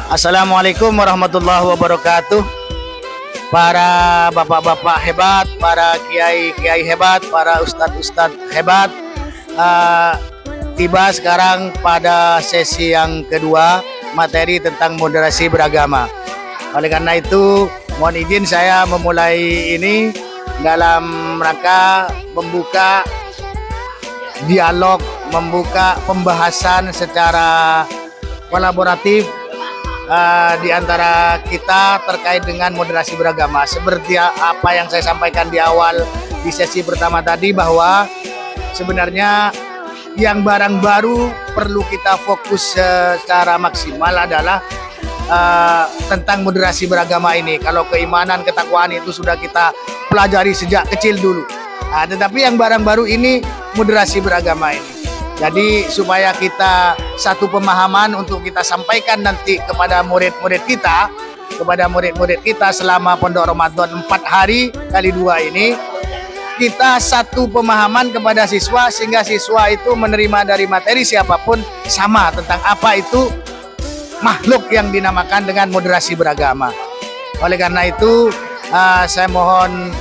Assalamualaikum warahmatullahi wabarakatuh. Para bapak-bapak hebat, para kiai-kiai hebat, para ustadz-ustadz hebat, tiba sekarang pada sesi yang kedua, materi tentang moderasi beragama. Oleh karena itu, mohon izin saya memulai ini dalam rangka membuka dialog, membuka pembahasan secara kolaboratif di antara kita terkait dengan moderasi beragama. Seperti apa yang saya sampaikan di awal di sesi pertama tadi, bahwa sebenarnya yang barang baru perlu kita fokus secara maksimal adalah tentang moderasi beragama ini. Kalau keimanan, ketakwaan itu sudah kita pelajari sejak kecil dulu. Tetapi yang barang baru ini moderasi beragama ini. Jadi supaya kita satu pemahaman untuk kita sampaikan nanti kepada murid-murid kita, selama pondok Ramadan 4 hari kali 2 ini, kita satu pemahaman kepada siswa sehingga siswa itu menerima dari materi siapapun sama tentang apa itu makhluk yang dinamakan dengan moderasi beragama. Oleh karena itu saya mohon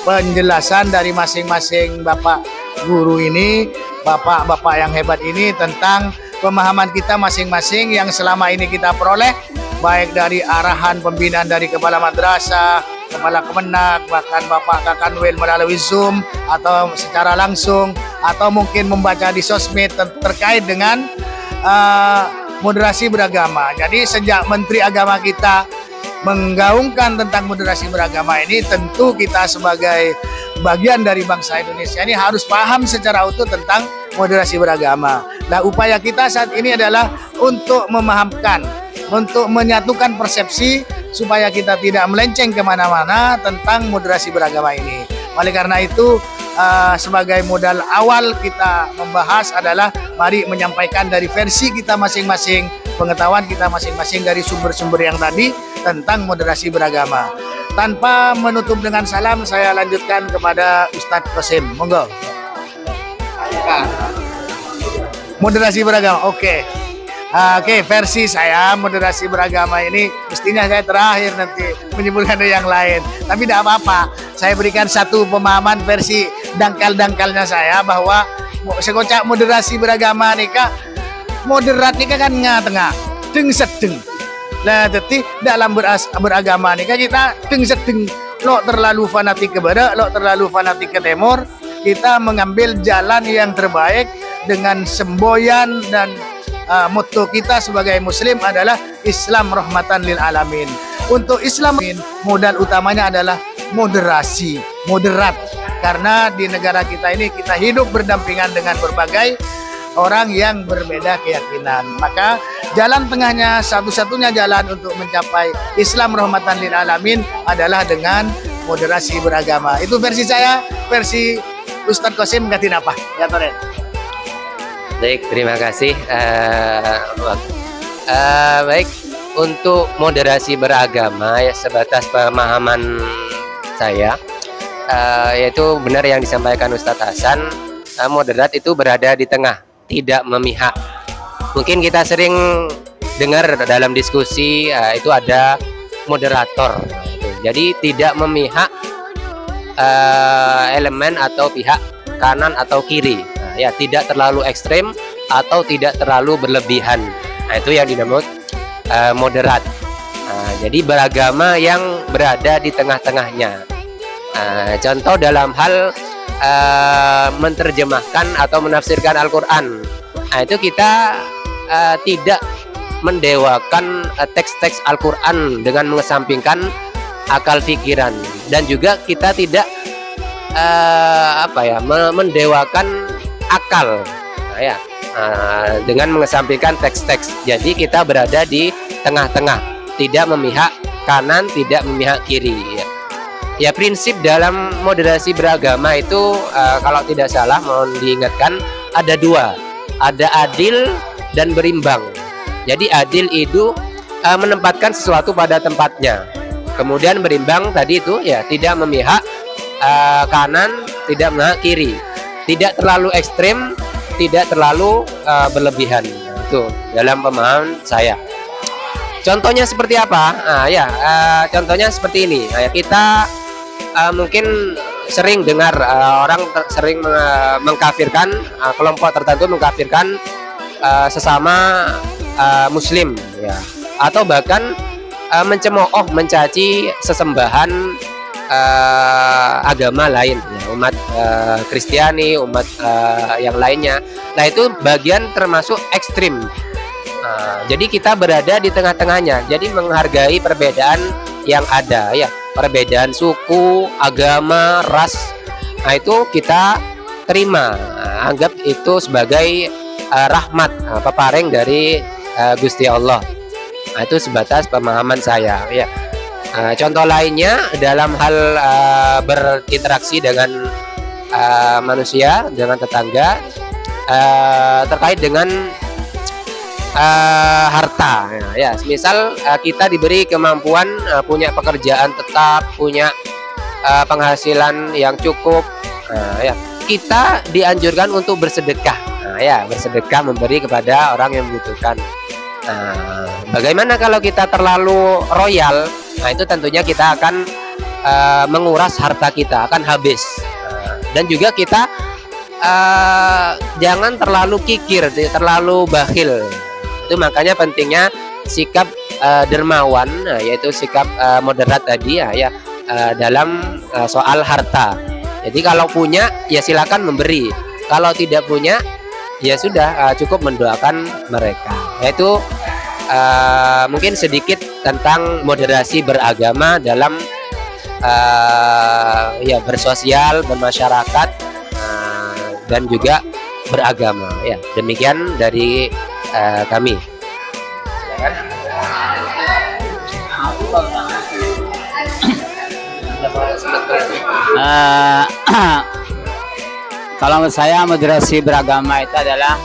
penjelasan dari masing-masing bapak guru ini, bapak-bapak yang hebat ini, tentang pemahaman kita masing-masing yang selama ini kita peroleh, baik dari arahan pembinaan dari kepala madrasah, kepala kemenak, bahkan Bapak Kakanwil melalui Zoom atau secara langsung, atau mungkin membaca di sosmed terkait dengan moderasi beragama. Jadi sejak Menteri Agama kita menggaungkan tentang moderasi beragama ini, tentu kita sebagai bagian dari bangsa Indonesia ini harus paham secara utuh tentang moderasi beragama. Nah, upaya kita saat ini adalah untuk memahamkan, untuk menyatukan persepsi supaya kita tidak melenceng kemana-mana tentang moderasi beragama ini. Oleh karena itu, sebagai modal awal kita membahas adalah mari menyampaikan dari versi kita masing-masing, pengetahuan kita masing-masing dari sumber-sumber yang tadi tentang moderasi beragama. Tanpa menutup dengan salam, saya lanjutkan kepada Ustadz Qasim. Monggo. Moderasi beragama, oke, versi saya moderasi beragama ini mestinya saya terakhir nanti menyebutkan yang lain. Tapi tidak apa-apa, saya berikan satu pemahaman versi dangkal-dangkalnya saya, bahwa sekocak moderasi beragama nih kak, moderat nih kan tengah, deng sedeng. Lah jadi dalam beragama nih kan kita deng sedeng, lo terlalu fanatik ke barat, lo terlalu fanatik ke timur. Kita mengambil jalan yang terbaik dengan semboyan dan motto kita sebagai muslim adalah Islam rahmatan lil alamin. Untuk Islam, modal utamanya adalah moderasi, moderat. Karena di negara kita ini kita hidup berdampingan dengan berbagai orang yang berbeda keyakinan. Maka jalan tengahnya, satu-satunya jalan untuk mencapai Islam rahmatan lil alamin adalah dengan moderasi beragama. Itu versi saya, versi Ustadz Qasim ganti apa? Ya Toren. Baik, terima kasih. Baik, untuk moderasi beragama ya sebatas pemahaman saya, yaitu benar yang disampaikan Ustadz Hasan, moderat itu berada di tengah, tidak memihak. Mungkin kita sering dengar dalam diskusi itu ada moderator, jadi tidak memihak elemen atau pihak kanan atau kiri. Ya, tidak terlalu ekstrem atau tidak terlalu berlebihan. Nah, itu yang dinamakan moderat. Jadi beragama yang berada di tengah-tengahnya. Contoh dalam hal menerjemahkan atau menafsirkan Al-Quran. Nah, itu kita tidak mendewakan teks-teks Al-Quran dengan mengesampingkan akal pikiran, dan juga kita tidak mendewakan akal, dengan mengesampingkan teks-teks. Jadi kita berada di tengah-tengah, tidak memihak kanan, tidak memihak kiri. Ya, prinsip dalam moderasi beragama itu kalau tidak salah, mohon diingatkan, ada dua, ada adil dan berimbang. Jadi adil itu menempatkan sesuatu pada tempatnya. Kemudian berimbang tadi itu ya tidak memihak kanan, tidak memihak kiri, tidak terlalu ekstrim, tidak terlalu berlebihan. Itu dalam pemahaman saya. Contohnya seperti apa? Contohnya seperti ini. Kita mungkin sering dengar orang sering mengkafirkan kelompok tertentu, mengkafirkan sesama Muslim, ya, atau bahkan mencemooh, mencaci sesembahan agama lain, ya, umat Kristiani, umat yang lainnya. Nah, itu bagian termasuk ekstrim. Jadi kita berada di tengah-tengahnya. Jadi menghargai perbedaan yang ada, ya, perbedaan suku, agama, ras. Nah, itu kita terima, anggap itu sebagai rahmat, peparing dari Gusti Allah. Nah, itu sebatas pemahaman saya, ya. Contoh lainnya dalam hal berinteraksi dengan manusia, dengan tetangga, terkait dengan harta, ya. Misal kita diberi kemampuan, punya pekerjaan tetap, punya penghasilan yang cukup, ya, kita dianjurkan untuk bersedekah, ya, bersedekah, memberi kepada orang yang membutuhkan. Bagaimana kalau kita terlalu royal? Nah, itu tentunya kita akan menguras harta kita, akan habis. Dan juga kita jangan terlalu kikir, terlalu bakhil. Itu makanya pentingnya sikap dermawan, yaitu sikap moderat tadi, ya, dalam soal harta. Jadi kalau punya, ya silakan memberi. Kalau tidak punya, ya sudah, cukup mendoakan mereka. Yaitu mungkin sedikit tentang moderasi beragama dalam ya, bersosial, bermasyarakat, dan juga beragama, ya. Demikian dari kami. Kalau menurut saya moderasi beragama itu adalah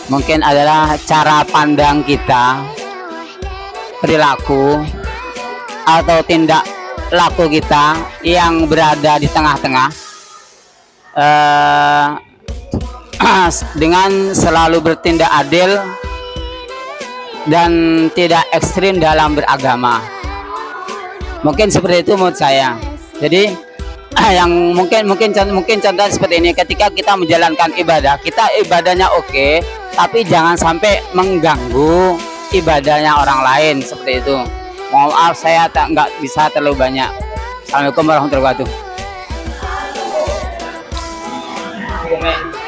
mungkin adalah cara pandang kita, perilaku atau tindak laku kita yang berada di tengah-tengah, dengan selalu bertindak adil dan tidak ekstrim dalam beragama. Mungkin seperti itu menurut saya. Jadi yang mungkin contoh seperti ini, ketika kita menjalankan ibadah, kita ibadahnya oke, tapi jangan sampai mengganggu ibadahnya orang lain, seperti itu. Mohon maaf, saya nggak bisa terlalu banyak. Assalamualaikum warahmatullahi wabarakatuh.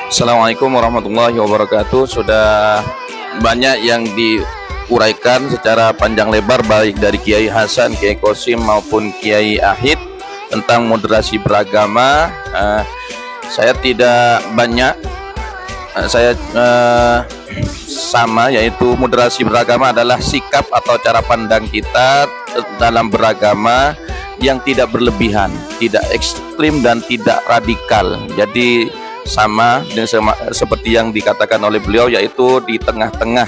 Assalamualaikum warahmatullahi wabarakatuh. Sudah banyak yang diuraikan secara panjang lebar baik dari Kiai Hasan, Kiai Qasim maupun Kiai Ahid tentang moderasi beragama. Saya tidak banyak, saya sama, yaitu moderasi beragama adalah sikap atau cara pandang kita dalam beragama yang tidak berlebihan, tidak ekstrim dan tidak radikal. Jadi sama dengan seperti yang dikatakan oleh beliau, yaitu di tengah-tengah.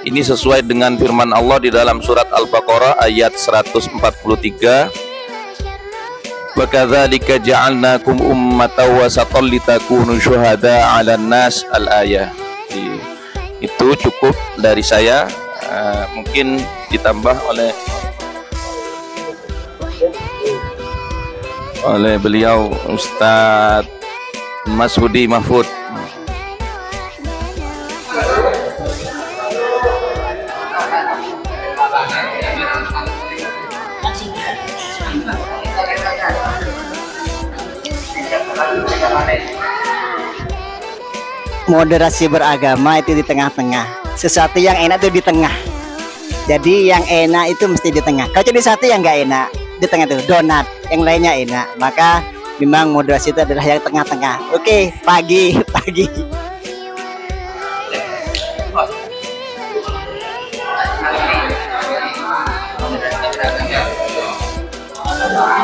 Ini sesuai dengan firman Allah di dalam surat Al-Baqarah ayat 143. Wa kadzalika ja'alnakum ummatan wasatan litakunu syuhada 'alan nas, al-ayah. Itu cukup dari saya, mungkin ditambah oleh beliau Ustadz Mas Hudi Mahfud. Moderasi beragama itu di tengah-tengah. Sesuatu yang enak itu di tengah. Jadi yang enak itu mesti di tengah. Kalau jadi satu yang nggak enak, di tengah itu donat, yang lainnya enak. Maka memang moderasi itu adalah yang tengah-tengah. Oke, pagi.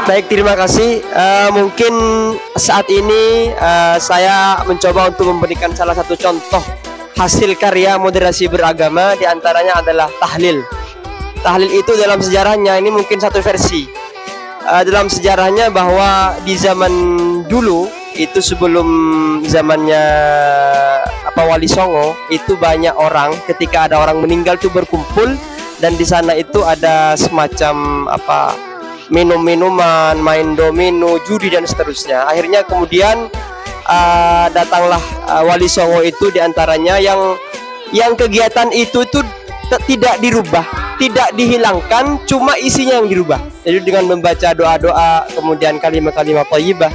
Baik, terima kasih. Mungkin saat ini saya mencoba untuk memberikan salah satu contoh hasil karya moderasi beragama, diantaranya adalah tahlil. Tahlil itu dalam sejarahnya ini mungkin satu versi. Dalam sejarahnya bahwa di zaman dulu itu, sebelum zamannya Wali Songo, itu banyak orang ketika ada orang meninggal itu berkumpul dan di sana itu ada semacam apa, minum-minuman, main domino, judi dan seterusnya. Akhirnya kemudian datanglah Wali Songo itu diantaranya yang kegiatan itu tidak dirubah, tidak dihilangkan, cuma isinya yang dirubah. Jadi dengan membaca doa-doa, kemudian kalimat-kalimat thayyibah,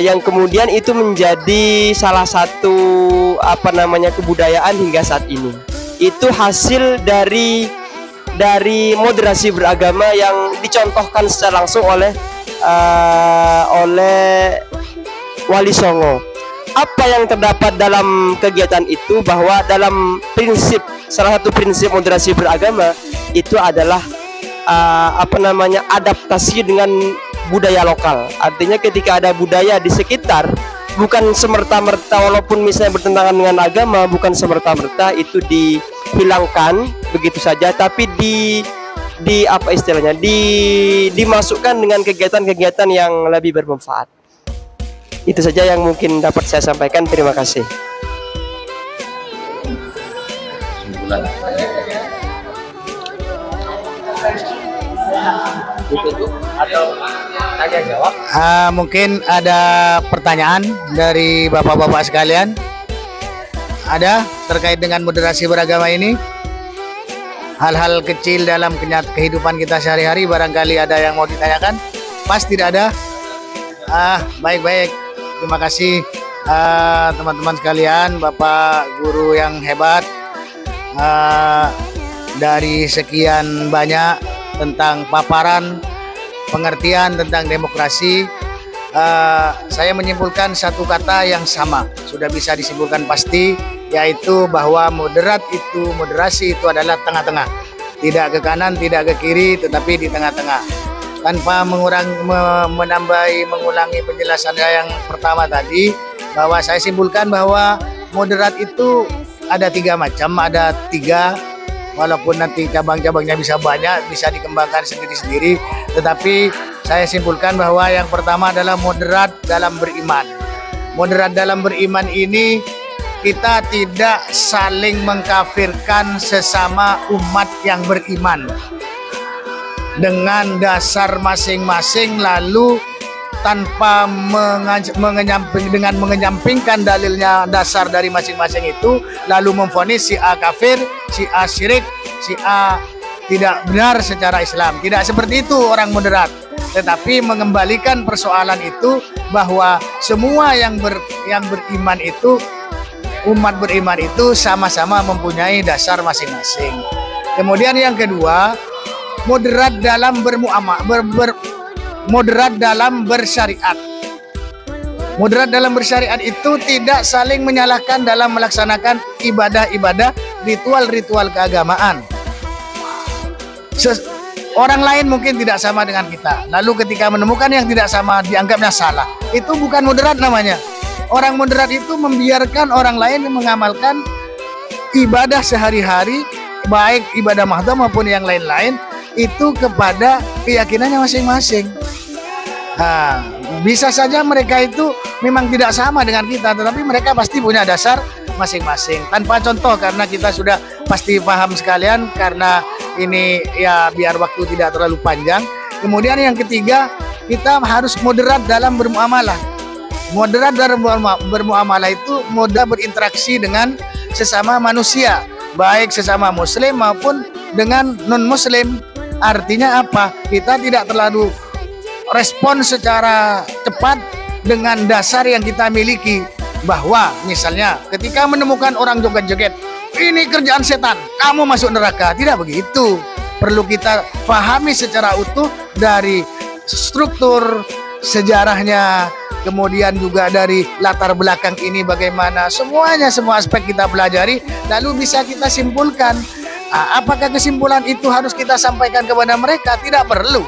yang kemudian itu menjadi salah satu apa namanya kebudayaan hingga saat ini. Itu hasil dari moderasi beragama yang dicontohkan secara langsung oleh Wali Songo. Apa yang terdapat dalam kegiatan itu, bahwa dalam prinsip, salah satu prinsip moderasi beragama itu adalah apa namanya adaptasi dengan budaya lokal. Artinya ketika ada budaya di sekitar, bukan semerta-merta, walaupun misalnya bertentangan dengan agama, bukan semerta-merta itu dihilangkan begitu saja, tapi apa istilahnya, dimasukkan dengan kegiatan-kegiatan yang lebih bermanfaat. Itu saja yang mungkin dapat saya sampaikan. Terima kasih. Mungkin ada pertanyaan dari bapak-bapak sekalian, ada terkait dengan moderasi beragama ini, hal-hal kecil dalam kehidupan kita sehari-hari, barangkali ada yang mau ditanyakan. Pas tidak ada? Baik-baik, terima kasih teman-teman sekalian, bapak guru yang hebat. Dari sekian banyak tentang paparan pengertian tentang demokrasi, saya menyimpulkan satu kata yang sama, sudah bisa disimpulkan pasti, yaitu bahwa moderasi itu adalah tengah-tengah, tidak ke kanan, tidak ke kiri, tetapi di tengah-tengah. Tanpa mengulangi penjelasan saya yang pertama tadi, bahwa saya simpulkan bahwa moderat itu ada 3 macam, ada 3, walaupun nanti cabang-cabangnya bisa banyak, bisa dikembangkan sendiri-sendiri, tetapi saya simpulkan bahwa yang pertama adalah moderat dalam beriman. Moderat dalam beriman ini, kita tidak saling mengkafirkan sesama umat yang beriman dengan dasar masing-masing, lalu tanpa mengenyampingkan dalilnya, dasar dari masing-masing itu, lalu memvonis si A kafir, si A syirik, si A tidak benar secara Islam. Tidak seperti itu orang moderat, tetapi mengembalikan persoalan itu bahwa semua yang beriman itu, umat beriman itu sama-sama mempunyai dasar masing-masing. Kemudian yang kedua, moderat dalam moderat dalam bersyariat. Moderat dalam bersyariat itu tidak saling menyalahkan dalam melaksanakan ibadah-ibadah, ritual-ritual keagamaan. Orang lain mungkin tidak sama dengan kita, lalu ketika menemukan yang tidak sama dianggapnya salah. Itu bukan moderat namanya. Orang moderat itu membiarkan orang lain mengamalkan ibadah sehari-hari, baik ibadah mahdhah maupun yang lain-lain, itu kepada keyakinannya masing-masing. Bisa saja mereka itu memang tidak sama dengan kita, tetapi mereka pasti punya dasar masing-masing. Tanpa contoh, karena kita sudah pasti paham sekalian, karena ini ya biar waktu tidak terlalu panjang. Kemudian yang ketiga, kita harus moderat dalam bermuamalah. Moderat dalam bermuamalah itu mudah berinteraksi dengan sesama manusia, baik sesama muslim maupun dengan non-muslim. Artinya apa? Kita tidak terlalu respon secara cepat dengan dasar yang kita miliki, bahwa misalnya ketika menemukan orang joget-joget, ini kerjaan setan, kamu masuk neraka. Tidak begitu. Perlu kita pahami secara utuh dari struktur sejarahnya, kemudian juga dari latar belakang ini bagaimana, semuanya, semua aspek kita pelajari, lalu bisa kita simpulkan. Apakah kesimpulan itu harus kita sampaikan kepada mereka? Tidak perlu.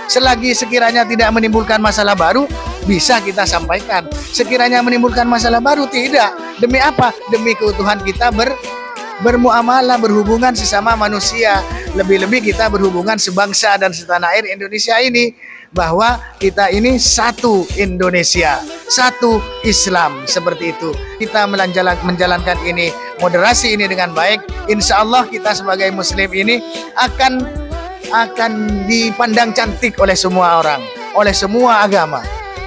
Selagi sekiranya tidak menimbulkan masalah baru, bisa kita sampaikan. Sekiranya menimbulkan masalah baru, tidak. Demi apa? Demi keutuhan kita bermuamalah, berhubungan sesama manusia. Lebih-lebih kita berhubungan sebangsa dan setanah air Indonesia ini, bahwa kita ini satu Indonesia, satu Islam, seperti itu. Kita menjalankan ini moderasi ini dengan baik, insya Allah kita sebagai muslim ini akan dipandang cantik oleh semua orang, oleh semua agama.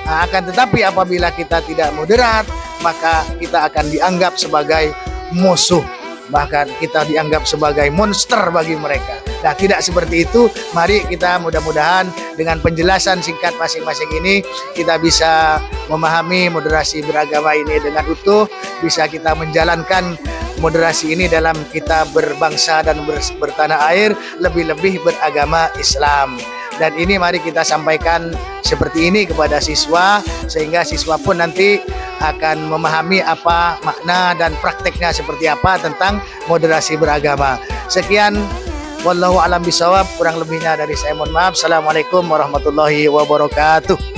Nah, akan tetapi apabila kita tidak moderat, maka kita akan dianggap sebagai musuh, bahkan kita dianggap sebagai monster bagi mereka. Nah, tidak seperti itu. Mari kita mudah-mudahan dengan penjelasan singkat masing-masing ini kita bisa memahami moderasi beragama ini dengan utuh, bisa kita menjalankan moderasi ini dalam kita berbangsa dan bertanah air, lebih-lebih beragama Islam. Dan ini mari kita sampaikan seperti ini kepada siswa, sehingga siswa pun nanti akan memahami apa makna dan prakteknya seperti apa tentang moderasi beragama. Sekian, wallahu alam bisawab, kurang lebihnya dari saya mohon maaf. Assalamualaikum warahmatullahi wabarakatuh.